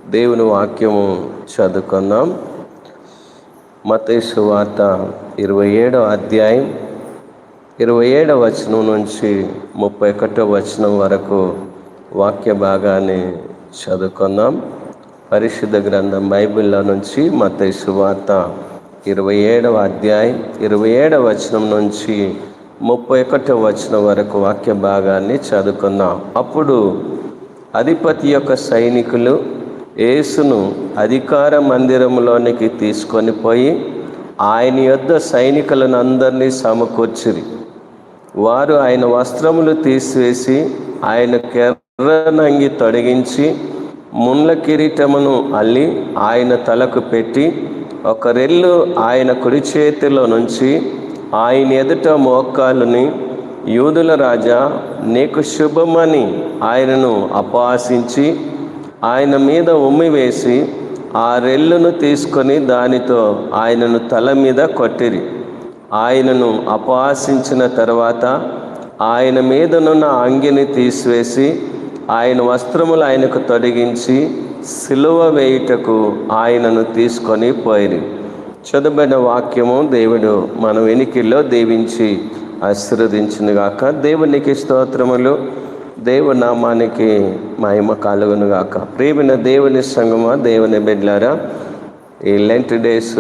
దేవుని వాక్యము చదువుకుందాం. మత్తయి సువార్త 27వ అధ్యాయం 27వ వచనం నుంచి 31వ వచనం వరకు వాక్య భాగాన్ని చదువుకుందాం. పరిశుద్ధ గ్రంథం బైబిల్లో నుంచి మత్తయి సువార్త 27వ అధ్యాయం 27వ వచనం నుంచి 31వ వచనం వరకు వాక్య భాగాన్ని చదువుకుందాం. అప్పుడు అధిపతి యొక్క సైనికులు యేసును అధికార మందిరంలోనికి తీసుకొని పోయి ఆయన యొద్ద సైనికులను అందరినీ సమకూర్చిరి. వారు ఆయన వస్త్రములు తీసివేసి ఆయన కెర్రనంగి తొడిగించి ముండ్ల కిరీటమును అల్లి ఆయన తలకు పెట్టి ఒక రెల్లు ఆయన కుడి చేతిలో నుంచి ఆయన ఎదుట మోకాలుని, యూదుల రాజా నీకు శుభమని ఆయనను అపహాసించి ఆయన మీద ఉమ్మివేసి ఆ రెల్లును తీసుకొని దానితో ఆయనను తల మీద కొట్టిరి. ఆయనను అపహాసించిన తర్వాత ఆయన మీదనున్న అంగిని తీసివేసి ఆయన వస్త్రములు ఆయనకు తొడిగించి సిలువ వేయుటకు ఆయనను తీసుకొని పోయిరి. చదువుబడిన వాక్యము దేవుడు మన వెనికిల్లో దీవించి ఆశీర్వదించునుగాక. దేవునికి స్తోత్రములు, దేవుని నామానికి మహిమ కలుగునుగాక. ప్రియమైన దేవుని సంగమా, దేవుని బిడ్డలారా, ఈ లెంట్ డేస్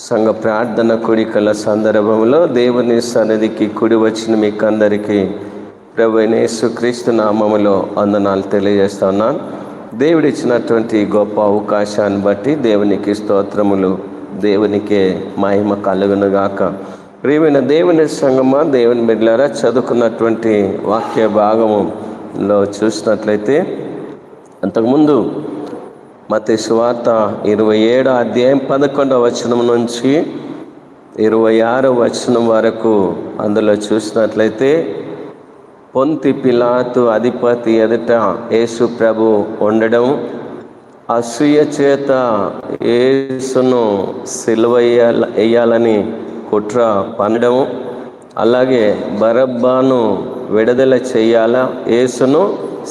సంఘ ప్రార్థన కూడికల సందర్భంలో దేవుని సన్నిధికి కూడి వచ్చిన మీకు అందరికీ ప్రభువైన యేసుక్రీస్తు నామములో వందనాలు తెలియజేస్తున్నాను. దేవుడిచ్చినటువంటి గొప్ప అవకాశాన్ని బట్టి దేవునికి స్తోత్రములు, దేవునికే మహిమ కలుగునుగాక. ప్రియమైన దేవుని సంగమా, దేవుని బిడ్డలారా, చదువుకున్నటువంటి వాక్య భాగంలో చూసినట్లయితే అంతకుముందు మత్తయి సువార్త 27వ అధ్యాయం 11వ వచనం నుంచి 26వ వచనం వరకు అందులో చూసినట్లయితే పొంతి పిలాతు అధిపతి ఎదుట యేసు ప్రభు ఉండడం, అసూయ చేత యేసును సిలువ వేయాలని కుట్ర పనడము, అలాగే బరబ్బాను విడుదల చేయాలా, యేసును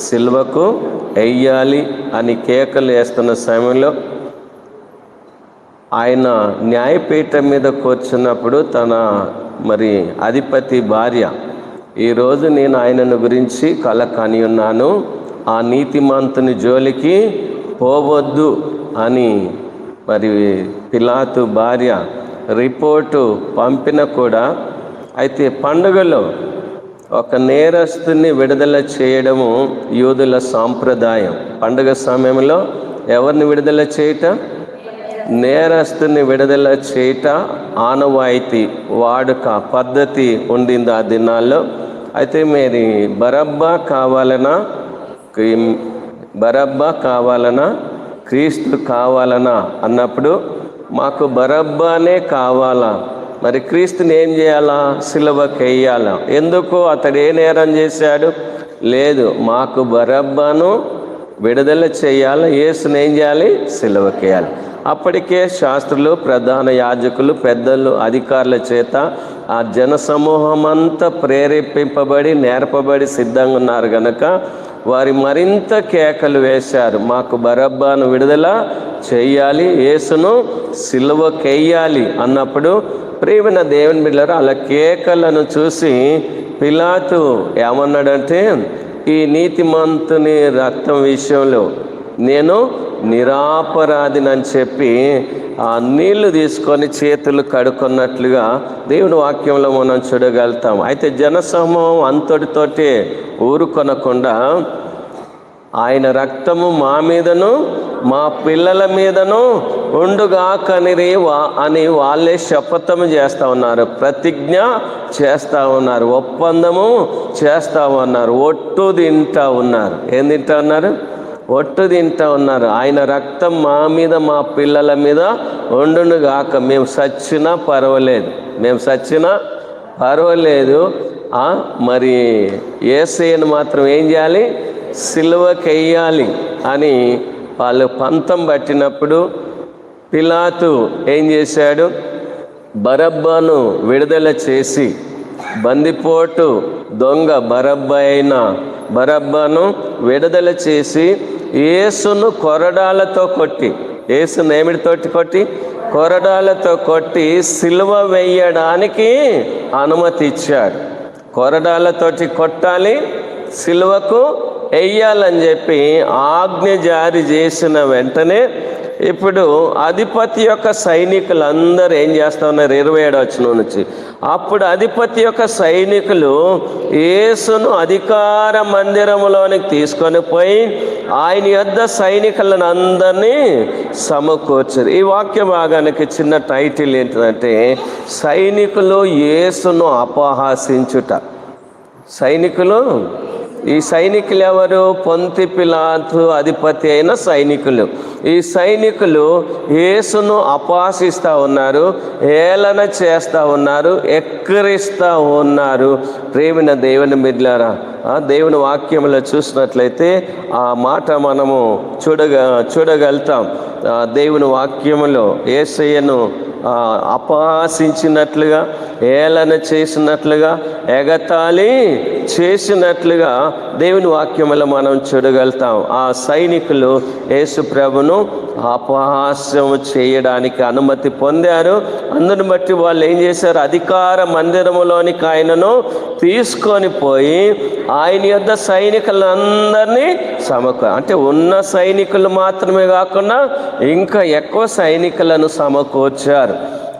సిలువకు వేయాలి అని కేకలు వేస్తున్న సమయంలో ఆయన న్యాయపీఠం మీద కూర్చున్నప్పుడు తన అధిపతి భార్య, ఈరోజు నేను ఆయనను గురించి కల కని ఉన్నాను, ఆ నీతిమంతుని జోలికి పోవద్దు అని పిలాతు భార్య రిపోర్టు పంపిన కూడా, అయితే పండుగలో ఒక నేరస్తుని విడుదల చేయడము యూదుల సాంప్రదాయం. పండుగ సమయంలో ఎవరిని విడుదల చేయట? నేరస్తుని విడుదల చేయట ఆనవాయితీ, వాడుక, పద్ధతి ఉండింది ఆ దినాల్లో. అయితే బరబ్బా కావాలనా క్రీస్తు కావాలనా అన్నప్పుడు మాకు బరబ్బానే కావాలా, క్రీస్తుని ఏం చేయాలా? సిలువకు వేయాలా. ఎందుకు? అతడు ఏ నేరం చేశాడు? లేదు, మాకు బరబ్బాను విడుదల చేయాలి, యేసుని ఏం చేయాలి? సిలువకు వేయాలి. అప్పటికే శాస్త్రులు, ప్రధాన యాజకులు, పెద్దలు, అధికారుల చేత ఆ జన సమూహం అంతా ప్రేరేపింపబడి నేర్పబడి సిద్ధంగా ఉన్నారు కనుక వారి మరింత కేకలు వేశారు, మాకు బరబ్బాను విడుదల చేయాలి, యేసును సిలువకు వేయాలి అన్నప్పుడు ప్రియమైన దేవుని బిడ్డలారా, అలా కేకలను చూసి పిలాతు ఏమన్నాడంటే, ఈ నీతిమంతుని రక్తం విషయంలో నేను నిరాపరాధినని చెప్పి ఆ నీళ్లు తీసుకొని చేతులు కడుక్కున్నట్లుగా దేవుని వాక్యంలో మనం చూడగలుగుతాం. అయితే జనసమూహం అంతటితోటే ఊరుకొనకుండా ఆయన రక్తము మా మీదను మా పిల్లల మీదను ఉండుగాకనిరి అని వాళ్ళే శపథము చేస్తూ ఉన్నారు, ప్రతిజ్ఞ చేస్తూ ఉన్నారు, ఒప్పందము చేస్తూ ఉన్నారు, ఒట్టు తింటూ ఉన్నారు. ఏం తింటా ఉన్నారు? ఒట్టు తింటూ ఉన్నారు. ఆయన రక్తం మా మీద మా పిల్లల మీద ఉండునుగాక, మేము చచ్చినా పర్వాలేదు, యేసయ్యను మాత్రం ఏం చేయాలి? సిలువకు వేయాలి అని వాళ్ళు పంతం పట్టినప్పుడు పిలాతు ఏం చేశాడు? బరబ్బాను విడుదల చేసి బందిపోటు దొంగ బరబ్బాను విడుదల చేసి యేసును కొరడాలతో కొట్టి, యేసును ఏమిటితోటి కొట్టి? కొరడాలతో కొట్టి సిలువ వేయడానికి అనుమతి ఇచ్చాడు. కొరడాలతోటి కొట్టాలి, సిలువకు వెయ్యాలని చెప్పి ఆజ్ఞ జారీ చేసిన వెంటనే ఇప్పుడు అధిపతి యొక్క సైనికులందరూ ఏం చేస్తా ఉన్నారు? 27వ వచనం నుంచి, అప్పుడు అధిపతి యొక్క సైనికులు యేసును అధికార మందిరంలోనికి తీసుకొని పోయి ఆయన యొద్ద సైనికులను అందరినీ సమకూర్చారు. ఈ వాక్య భాగానికి చిన్న టైటిల్ ఏంటంటే, సైనికులు యేసును అపహాసించుట. సైనికులు, ఈ సైనికులు ఎవరు? పొంతి పిలాతు అధిపతి అయిన సైనికులు. ఈ సైనికులు యేసును అపహాసిస్తూ ఉన్నారు, హేళన చేస్తూ ఉన్నారు, ఎక్కిరిస్తూ ఉన్నారు. ప్రేమిన దేవుని బిడ్డలారా, దేవుని వాక్యంలో చూసినట్లయితే ఆ మాట మనము చూడగలుగుతాం. దేవుని వాక్యములో యేసయ్యను అపహాసించినట్లుగా, ఏలన చేసినట్లుగా, ఎగతాళి చేసినట్లుగా దేవుని వాక్యములో మనం చూడగలుగుతాం. ఆ సైనికులు యేసు ప్రభును అపహాస్యం చేయడానికి అనుమతి పొందారు. అందుని బట్టి వాళ్ళు ఏం చేశారు? అధికార మందిరములోనికి ఆయనను తీసుకొని పోయి ఆయన యొద్ద సైనికులందరినీ అంటే ఉన్న సైనికులు మాత్రమే కాకుండా ఇంకా ఎక్కువ సైనికులను సమకూర్చారు.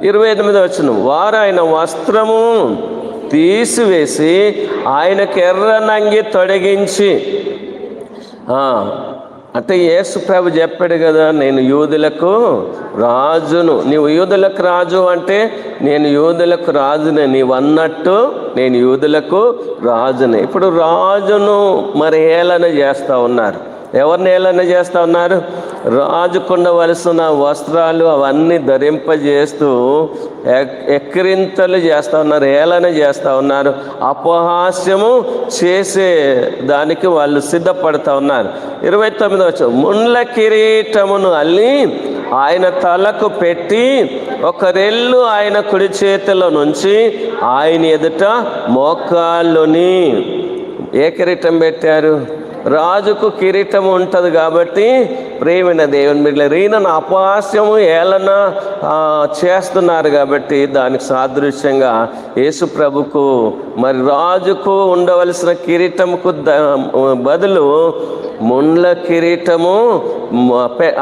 28వ వచనం, వారు ఆయన వస్త్రము తీసివేసి ఆయనకు ఎర్రనంగి తొడిగించి, అంటే యేసు ప్రభు చెప్పాడు కదా, నేను యూదులకు రాజును. నీవు యూదులకు రాజు అంటే నేను యూదులకు రాజునే, నీవు అన్నట్టు నేను యూదులకు రాజునే. ఇప్పుడు రాజును మరి హేళన చేస్తూ ఉన్నారు. ఎవరిని హేళన చేస్తూ ఉన్నారు? రాజుకుండవలసిన వస్త్రాలు అవన్నీ ధరింపజేస్తూ ఎక్కిరింతలు చేస్తూ ఉన్నారు, హేళన చేస్తూ ఉన్నారు, అపహాస్యము చేసే దానికి వాళ్ళు సిద్ధపడుతూ ఉన్నారు. 29వ వచనం, ముండ్ల కిరీటమును అల్లి ఆయన తలకు పెట్టి ఒక రెల్లు ఆయన కుడి చేతిలో నుంచి ఆయన ఎదుట మోకాళ్ళుని. ఏ కిరీటం పెట్టారు? రాజుకు కిరీటం ఉంటుంది కాబట్టి ప్రేమైన దేవుని బిడ్డలారా, ఈయనను అపహాస్యము ఏలన చేస్తున్నారు కాబట్టి దానికి సాదృశ్యంగా యేసు ప్రభుకు మరి రాజుకు ఉండవలసిన కిరీటముకు బదులు ముండ్ల కిరీటము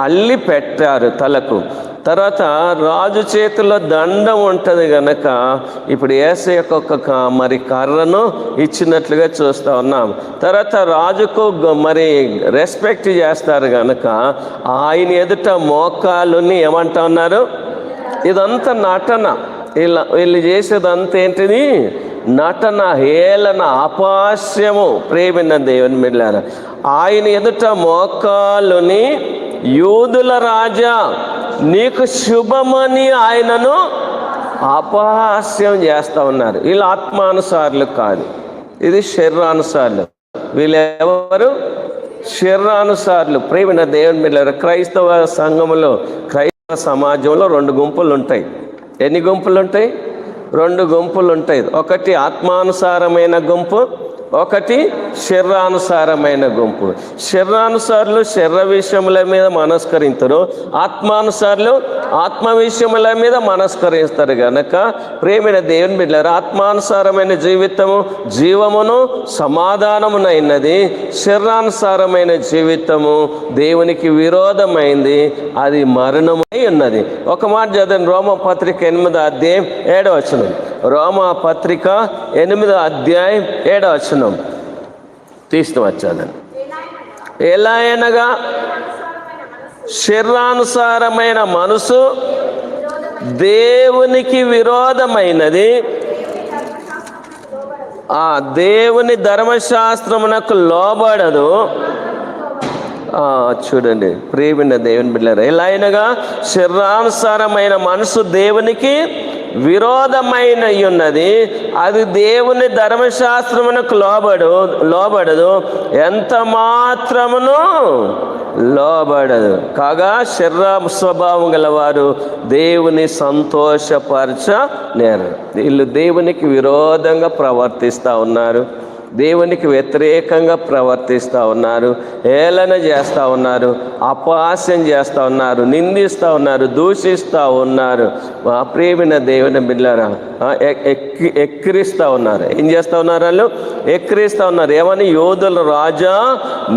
అల్లి పెట్టారు తలకు. తర్వాత రాజు చేతిలో దండం ఉంటుంది కనుక ఇప్పుడు యేసయ్యకు ఒక మరి కర్రను ఇచ్చినట్లుగా చూస్తూ ఉన్నాం. తర్వాత రాజుకు మరి రెస్పెక్ట్ చేస్తారు కనుక ఆయన ఎదుట మోకాలుని ఏమంటా ఉన్నారు? ఇదంతా నటన. వీళ్ళు చేసేదంతా ఏంటిది? నటన, హేళన, అపహాస్యము. ప్రేమిన దేవుని బిడ్డలారా, ఆయన ఎదుట మోకాలుని యూదుల రాజా నీకు శుభమని ఆయనను అపహాస్యం చేస్తూ ఉన్నారు. వీళ్ళు ఆత్మానుసారులు కాదు, ఇది శరీరానుసారులు. వీళ్ళు ఎవరు? శరీరానుసారులు. ప్రేమిన దేవుని బిడ్డలారా, క్రైస్తవ సంఘములో, క్రైస్తవ సమాజంలో 2 గుంపులు ఉంటాయి. ఎన్ని గుంపులు ఉంటాయి? 2 గుంపులు ఉంటాయి. ఒకటి ఆత్మానుసారమైన గుంపు, ఒకటి శరీరానుసారమైన గుంపు. శరీరానుసారులు శరీర విషయముల మీద మనస్కరించరు, ఆత్మానుసారులు ఆత్మ విషయముల మీద మనస్కరిస్తారు. గనక ప్రేమైన దేవుని బిడ్డలారా, ఆత్మానుసారమైన జీవితము జీవమును సమాధానమునైనది, శరీరానుసారమైన జీవితము దేవునికి విరోధమైంది, అది మరణమై ఉన్నది. ఒక మాట చదవండి, రోమపత్రిక 8వ అధ్యాయం 7వ వచనం. రోమపత్రిక 8వ అధ్యాయం 7వ వచనం తీసుకువచ్చాను. ఎలా అనగా శరీరానుసారమైన మనసు దేవునికి విరోధమైనది, ఆ దేవుని ధర్మశాస్త్రమునకు లోబడదు. చూడండి ప్రేమిన దేవుని బిడ్డలారా, ఎలా అయినగా శరీరానుసారమైన మనసు దేవునికి విరోధమైన ఉన్నది, అది దేవుని ధర్మశాస్త్రమునకు లోబడదు, ఎంత మాత్రమును లోబడదు. కాగా శరీర స్వభావం గలవారు దేవుని సంతోషపరచనేరు. వీళ్ళు దేవునికి విరోధంగా ప్రవర్తిస్తూ ఉన్నారు. దేవునికి వ్యతిరేకంగా ప్రవర్తిస్తూ ఉన్నారు, ఏళన చేస్తూ ఉన్నారు, అపహాస్యం చేస్తూ ఉన్నారు, నిందిస్తూ ఉన్నారు, దూషిస్తూ ఉన్నారు. మా ప్రియమైన దేవుని బిడ్డలారా, ఎక్కిరిస్తూ ఉన్నారు. ఏం చేస్తూ ఉన్నారు? వాళ్ళు ఎక్కిరిస్తూ ఉన్నారు. ఏమని? యోధుల రాజా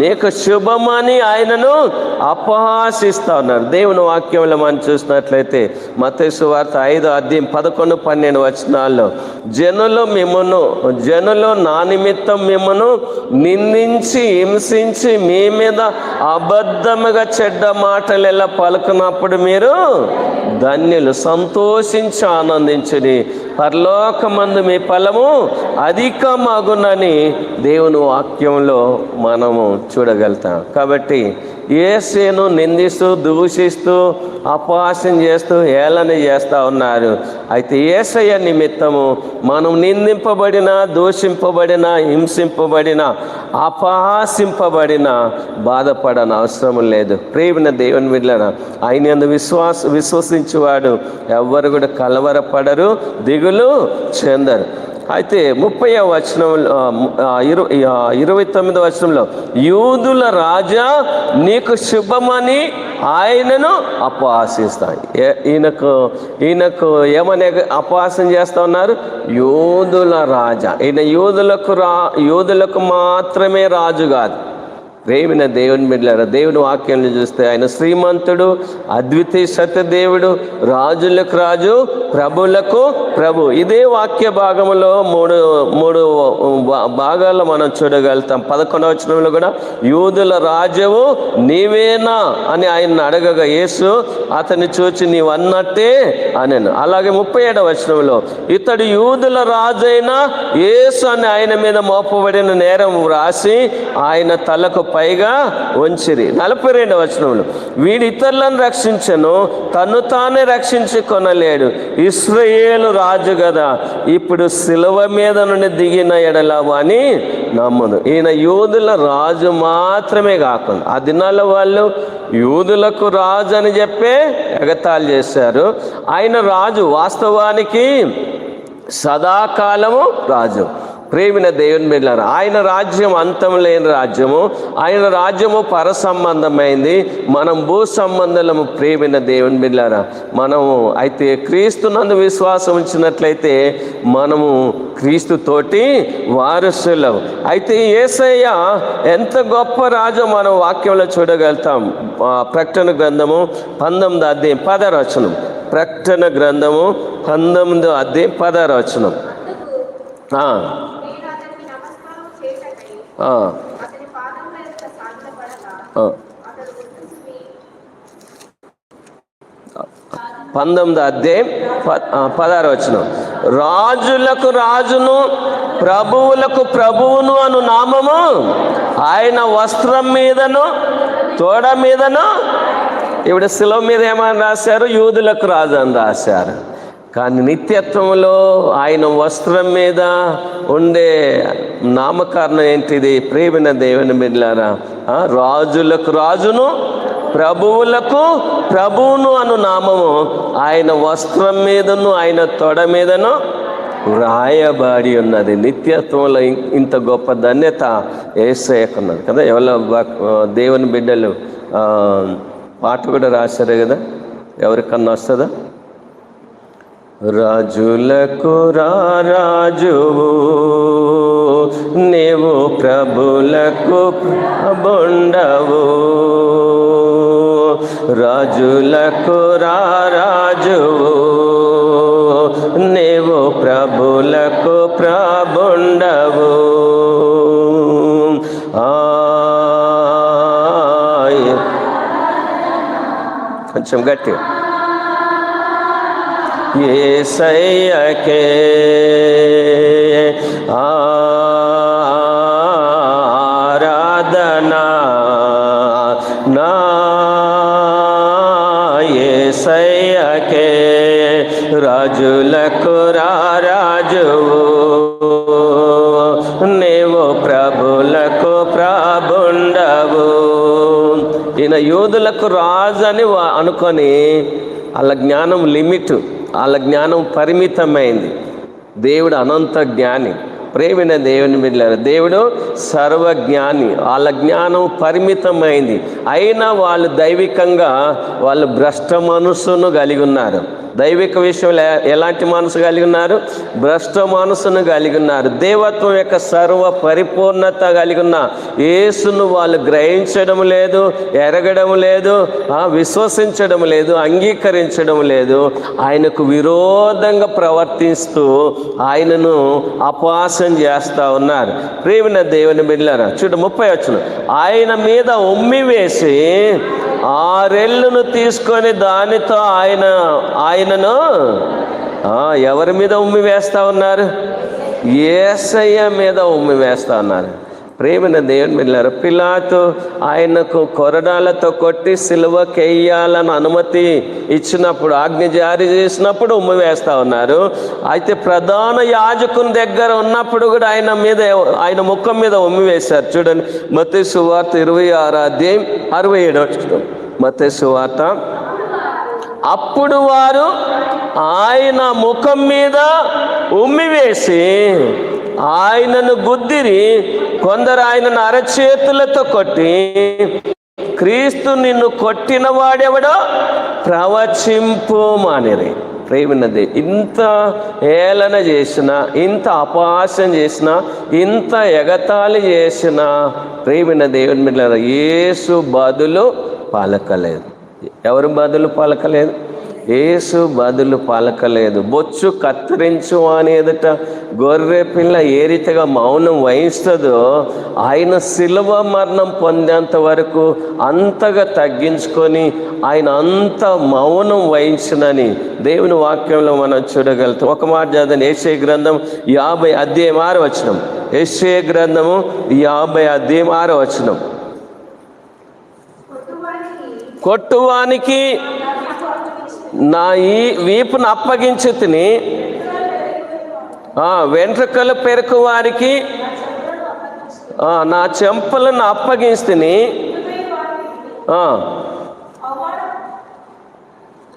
నీకు శుభమని ఆయనను అపహాసిస్తూ ఉన్నారు. దేవుని వాక్యంలో మనం చూసినట్లయితే మత్తయి సువార్త 5:11-12 వచనాల్లో జనులు నా నిమిత్తం మిమ్మను నిందించి హింసించి మీ మీద అబద్ధముగా చెడ్డ మాటలు ఎలా పలుకున్నప్పుడు మీరు ధన్యులు, సంతోషించి ఆనందించుడి, పరలోకమందు మీ ఫలము అధికమగునని దేవుని వాక్యంలో మనము చూడగలుగుతాం. కాబట్టి యేసును నిందిస్తూ, దూషిస్తూ, అపహాస్యం చేస్తూ, ఏళన చేస్తూ ఉన్నారు. అయితే యేసయ్య నిమిత్తము మనం నిందింపబడిన, దూషింపబడిన, హింసింపబడిన, అపహాసింపబడిన బాధపడని అవసరం లేదు. ప్రియమైన దేవుని బిడ్డలారా, ఆయన యందు విశ్వసించువాడు ఎవ్వరు కూడా కలవరపడరు, దిగులు చెందరు. అయితే 30వ వచనంలో 29వ వచనంలో యూదుల రాజా నీకు శుభమని ఆయనను అపహాసిస్తాయి. ఈయనకు ఏమని అపహాస్యం చేస్తూ ఉన్నారు? యూదుల రాజా. ఈయన యూదులకు మాత్రమే రాజు కాదు. ప్రేమిన దేవుని బిడ్డలారా, దేవుని వాక్యాన్ని చూస్తే ఆయన శ్రీమంతుడు, అద్వితీయ సత్యదేవుడు, రాజులకు రాజు, ప్రభులకు ప్రభు. ఇదే వాక్య భాగంలో మూడు భాగాల్లో మనం చూడగలుగుతాం. 11వ వచనంలో కూడా యూదుల రాజువు నీవేనా అని ఆయన అడగగా యేసు అతన్ని చూచి నీవు అన్నట్టే అనెను. అలాగే 37వ వచనంలో ఇతడు యూదుల రాజైన యేసు అని ఆయన మీద మోపబడిన నేరం వ్రాసి ఆయన తలకు పైగా ఉంచిరి. 42వ వచనంలో వీడి ఇతరులను రక్షించను, తను తానే రక్షించుకొనలేడు, ఇశ్రాయేలు రాజు కదా, ఇప్పుడు శిలువ మీద నుండి దిగిన ఎడల అని నమ్మదు. ఈయన యూదుల రాజు మాత్రమే కాకుండా ఆ దినాల వాళ్ళు యూదులకు రాజు అని చెప్పే ఎగతాళి చేశారు. ఆయన రాజు, వాస్తవానికి సదాకాలము రాజు. ప్రేమిన దేవుని బిడ్డలారా, ఆయన రాజ్యం అంతం లేని రాజ్యము. ఆయన రాజ్యము పర సంబంధమైంది, మనం భూ సంబంధము. ప్రేమిన దేవుని బిడ్డలారా, మనము అయితే క్రీస్తునందు విశ్వాసం ఉంచినట్లయితే మనము క్రీస్తుతోటి వారసులం. అయితే యేసయ్య ఎంత గొప్ప రాజు మనం వాక్యంలో చూడగలుగుతాం. ప్రకటన గ్రంథము 19వ వచనం. ప్రకటన గ్రంథము 19వ వచనం. పంతొమ్మిదో అధ్యాయం 16వ వచనం. రాజులకు రాజును ప్రభువులకు ప్రభువును అను నామము ఆయన వస్త్రం మీదను తోడ మీదను. ఇప్పుడు శిలువ మీద ఏమని రాశారు? యూదులకు రాజు అని రాశారు. కానీ నిత్యత్వంలో ఆయన వస్త్రం మీద ఉండే నామకరణం ఏంటిది? ప్రేమిన దేవుని బిడ్డలారా, రాజులకు రాజును ప్రభువులకు ప్రభువును అను నామము ఆయన వస్త్రం మీదను ఆయన తొడ మీదను వ్రాయబడి ఉన్నది. నిత్యత్వంలో ఇంత గొప్ప ధన్యత యేసయ్యకున్నది కదా. ఎవరో దేవుని బిడ్డలు పాట కూడా రాశారు కదా, ఎవరికన్నా వస్తుందా? రాజులకు రాజువు నీవు, ప్రభులకు ప్రభుండవు. రాజులకు రాజువు నీవు, ప్రభులకు ప్రభుండవు. కొంచెం గట్టిగా. యేసయ్యకే ఆరాధనా, నా యేసయ్యకే రాజులకు రాజువు నీవు, ప్రభులకు ప్రభుండవు. ఈయన యూదులకు రాజు అని అనుకొని వాళ్ళ జ్ఞానం లిమిట్, వాళ్ళ జ్ఞానం పరిమితమైంది. దేవుడు అనంత జ్ఞాని. ప్రేమైన దేవుని బిడ్డలారా, దేవుడు సర్వజ్ఞాని. వాళ్ళ జ్ఞానం పరిమితమైంది, అయినా వాళ్ళు దైవికంగా వాళ్ళు భ్రష్ట మనసును కలిగి ఉన్నారు. దైవిక విషయంలో ఎలాంటి మనసు కలిగి ఉన్నారు? భ్రష్ట మనసును కలిగి ఉన్నారు. దేవత్వం యొక్క సర్వ పరిపూర్ణత కలిగి ఉన్న యేసును వాళ్ళు గ్రహించడం లేదు, ఎరగడం లేదు, విశ్వసించడం లేదు, అంగీకరించడం లేదు. ఆయనకు విరోధంగా ప్రవర్తిస్తూ ఆయనను అపహాస్యం చేస్తూ ఉన్నారు. ప్రియమైన దేవుని బిడ్డలారా, చూడు 30 వచనం, ఆయన మీద ఉమ్మి వేసి 6 రెల్లును తీసుకొని దానితో ఆయనను ఎవరి మీద ఉమ్మి వేస్తూ ఉన్నారు? యేసయ్య మీద ఉమ్మి వేస్తూ ఉన్నారు. ప్రేమైన దేవుని బిడ్డలారా, పిలాతు ఆయనకు కొరడాలతో కొట్టి సిలువకెయ్యాలని అనుమతి ఇచ్చినప్పుడు, ఆజ్ఞ జారీ చేసినప్పుడు ఉమ్మి వేస్తూ ఉన్నారు. అయితే ప్రధాన యాజకుని దగ్గర ఉన్నప్పుడు కూడా ఆయన ముఖం మీద ఉమ్మి వేశారు. చూడండి, మత్తయి సువార్త 26వ అధ్యాయం 67వ వచనం. మత్తయి సువార్త, అప్పుడు వారు ఆయన ముఖం మీద ఉమ్మి వేసి ఆయనను గుద్దిరి, కొందరు ఆయనను అరచేతులతో కొట్టి, క్రీస్తు నిన్ను కొట్టిన వాడెవడో ప్రవచింపు మానిరి. ప్రేమినది, ఇంత ఏలన చేసిన, ఇంత అపహాస్యం చేసిన, ఇంత ఎగతాళి చేసిన ప్రేమిన దేవుని బిడ్డలారా, యేసు బదులు పలకలేదు. ఎవరు బదులు పలకలేదు? యేసు బదులు పలకలేదు. బొచ్చు కత్తిరించు అని ఎదుట గొర్రె పిల్ల ఏ రీతిగా మౌనం వహిస్తుందో, ఆయన శిలువ మరణం పొందేంత వరకు అంతగా తగ్గించుకొని ఆయన అంత మౌనం వహించినని దేవుని వాక్యంలో మనం చూడగలుగుతాం. ఒక మాట చదవండి, యెషయా గ్రంథం 50 అధ్యాయం 6వ వచనం. యెషయా గ్రంథము 50 అధ్యాయం 6వ వచనం. కొట్టువానికి నా ఈ వీపును అప్పగించి తిని, వెంట్రుకలు పెరుకు వారికి నా చెంపలను అప్పగిస్తుని.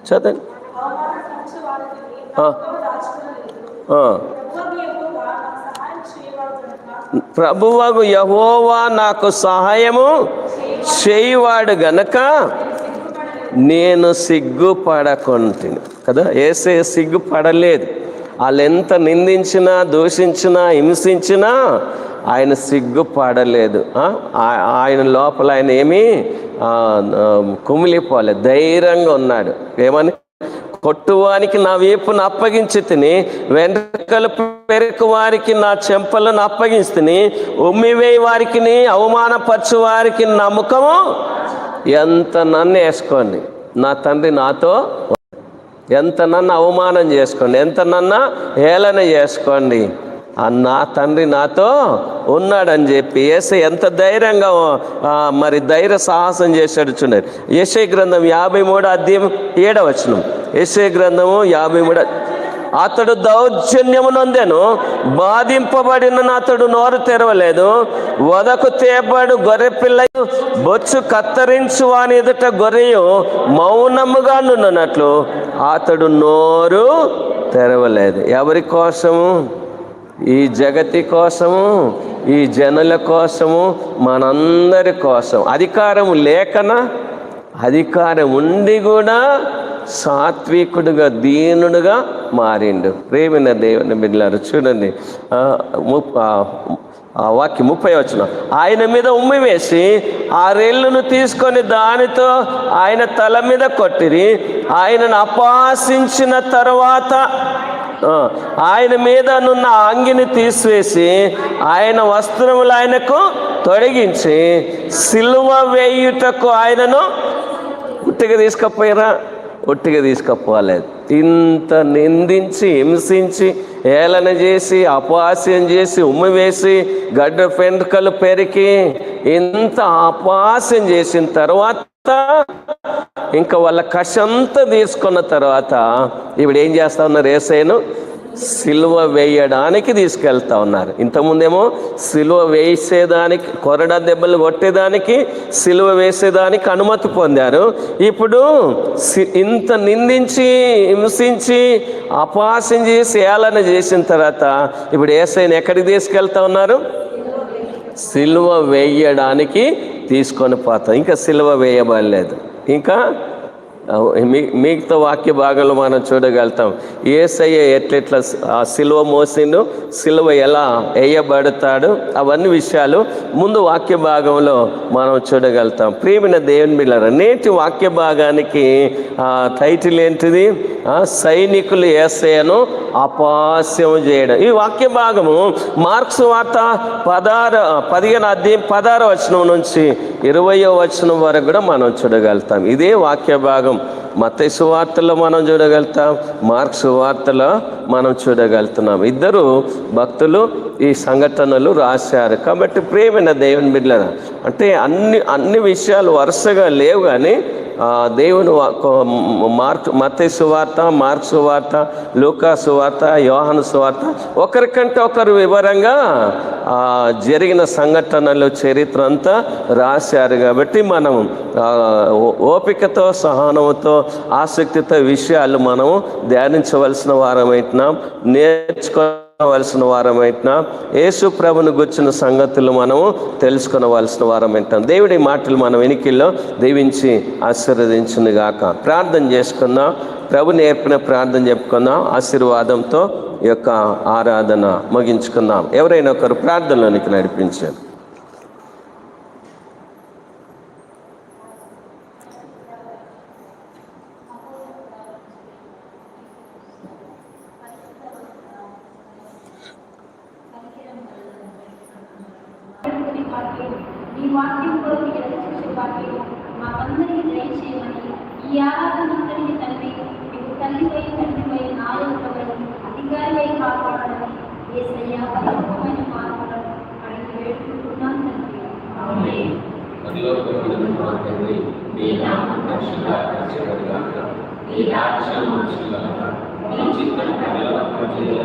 చదండి, ప్రభువగు యెహోవా నాకు సహాయము చేయువాడు గనక నేను సిగ్గుపడకుంటుని కదా. యేసే సిగ్గుపడలేదు. వాళ్ళు ఎంత నిందించినా, దూషించినా, హింసించినా ఆయన సిగ్గుపడలేదు. ఆయన లోపల ఆయన ఏమీ కుమిలిపోలేదు, ధైర్యంగా ఉన్నాడు. ఏమని? కొట్టువానికి నా వీపును అప్పగించి తిని, వెంట్రుకలు పెరుకు వారికి నా చెంపలను అప్పగిస్తుని, ఉమ్మివేయి వారికి, అవమానపరచు వారికి నా ముఖము. ఎంత నన్ను వేసుకోండి, నా తండ్రి నాతో, ఎంత నన్ను అవమానం చేసుకోండి, ఎంత నన్ను హేళన చేసుకోండి, నా తండ్రి నాతో ఉన్నాడని చెప్పి యేసయ్య ఎంత ధైర్యంగా మరి ధైర్య సాహసం చేశాడు. చూడండి, యెషయా గ్రంథం 53వ అధ్యాయం 7వ వచనం. యెషయా గ్రంథము 53. అతడు దౌర్జన్యము నొందెను, బాధింపబడిన అతడు నోరు తెరవలేదు. వదకు తేబడు గొర్రె పిల్ల బొచ్చు కత్తరించు వాని ఎదుట గొర్రెయు మౌనముగా నున్నట్లు అతడు నోరు తెరవలేదు. ఎవరి కోసము? ఈ జగతి కోసము, ఈ జనుల కోసము, మనందరి కోసం. అధికారం లేకనా? అధికారం ఉండి కూడా సాత్వికుడుగా, దీనుడుగా మారిండు. ప్రేమైన దేవుని బిడ్డలారు, చూడండి వాక్యం 30 వచనం. ఆయన మీద ఉమ్మి వేసి 6 రెల్లును తీసుకొని దానితో ఆయన తల మీద కొట్టిరి. ఆయనను అపహాసించిన తర్వాత ఆయన మీద నున్న అంగిని తీసివేసి ఆయన వస్త్రములు ఆయనకు తొడిగించి సిలువ వేయుటకు ఆయనను ఉట్టిగా తీసుకపోయారా? ఒట్టిగా తీసుకపోలేదు. ఇంత నిందించి, హింసించి, ఏలన చేసి, అపహాస్యం చేసి, ఉమ్మి వేసి, గడ్డ వెంట్రుకలు పెరికి, ఇంత అపహాస్యం చేసిన తర్వాత ఇంకా వాళ్ళ కషంతా తీసుకున్న తర్వాత ఇప్పుడు ఏం చేస్తా ఉన్నారు? యేసయ్యను సిలువ వేయడానికి తీసుకెళ్తా ఉన్నారు. ఇంతకుముందేమో సిలువ వేసేదానికి, కొరడా దెబ్బలు కొట్టేదానికి, సిలువ వేసేదానికి అనుమతి పొందారు. ఇప్పుడు ఇంత నిందించి, హింసించి, అపహాస్యం చేసి, ఏళన చేసిన తర్వాత ఇప్పుడు యేసయ్యను ఎక్కడికి తీసుకెళ్తా ఉన్నారు? సిలువ వేయడానికి తీసుకొని పోతాం. ఇంకా సిలువ వేయబడలేదు. ఇంకా మిగతా వాక్య భాగంలో మనం చూడగలుగుతాం. యేసయ్య ఎట్లెట్లా ఆ సిలువ మోసిండు, సిలువ ఎలా వేయబడతాడు, అవన్నీ విషయాలు ముందు వాక్య భాగంలో మనం చూడగలుగుతాం. ప్రియమైన దేవుని బిడ్డలారా, నేటి వాక్య భాగానికి టైటిల్ ఏంటిది? సైనికులు యేసయ్యను అపహాస్యం చేయడం. ఈ వాక్య భాగము మార్క్స్ వార్త 15వ అధ్యాయం 16వ వచనం నుంచి 20వ వచనం వరకు కూడా మనం చూడగలుగుతాం. ఇదే వాక్య భాగం మత్తయి సువార్తలో మనం చూడగలుగుతాం, మార్క్స్ వార్తలో మనం చూడగలుగుతున్నాం. ఇద్దరు భక్తులు ఈ సంఘటనలు రాశారు. కాబట్టి ప్రియమైన దేవుని బిడ్డలారా, అంటే అన్ని విషయాలు వరుసగా లేవు, కానీ దేవుని మత్తయి సువార్త, మార్క్స్ సువార్త, లూకా సువార్త, యోహాను సువార్త ఒకరికంటే ఒకరు వివరంగా జరిగిన సంఘటనలు, చరిత్ర అంతా రాశారు. కాబట్టి మనం ఓపికతో, సహనంతో, ఆసక్తితో విషయాలు మనము ధ్యానించవలసిన వారమైతున్నాం, నేర్చుకోవలసిన వారమైతున్నాం. యేసు ప్రభుని గుర్చిన సంగతులు మనము తెలుసుకునవలసిన వారమైతున్నాం. దేవుడి మాటలు మనం వెనికిల్లో దీవించి ఆశీర్వదించును గాక. ప్రార్థన చేసుకుందాం. ప్రభు నేర్పిన ప్రార్థన చెప్పుకుందాం. ఆశీర్వాదంతో ఈ యొక్క ఆరాధన ముగించుకుందాం. ఎవరైనా ఒకరు ప్రార్థనలోనికి నడిపించారు. ఈ వాక్యం కొరకు ఎదురుచూసే వాక్యం మాకందరికీ దయచేయమని, ఈ ఆరాధనంతటిని తండ్రి మీకు తల్లిపై, తండ్రిపై, నాయకులపై, అధికారిపై కాపాడాలని యేసయ్య పరిపూర్ణమైన మార్పులను అడిగి వేడుకుంటున్నాం తండ్రి. ఆమేన్. మీ నామం పరిశుద్ధపరచబడుగాక. మీ రాజ్యం వచ్చుగాక. మీ చిత్తం పరలోకములో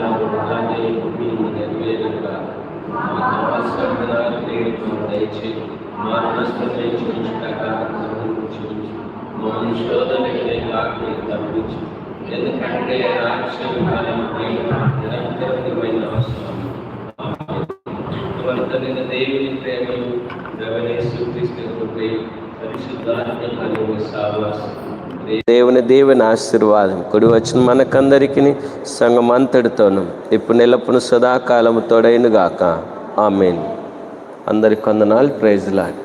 అలాగే భూమిలో నెరవేరుగాక. మాకు కావలసిన ఆహారాన్ని దయచేయండి. మా రుణస్థులను క్షమించుగాక. మమ్మల్ని శోధనకి తప్పించు. ఎందుకంటే రాజ్యం, బలం, మహిమ నిరంతరమైన అవసరం. వర్తనైన దేవుని ప్రేమలు, యేసుక్రీస్తు కృపయు, పరిశుద్ధాత్మ సహవాసం, దేవుని ఆశీర్వాదం కుడి వచ్చిన మనకందరికి, సంఘం అంతటితోనూ ఇప్పుడు నిలపును సదాకాలము తోడైన గాక. ఆమేన్. అందరికి వందనాలు. Praise lord.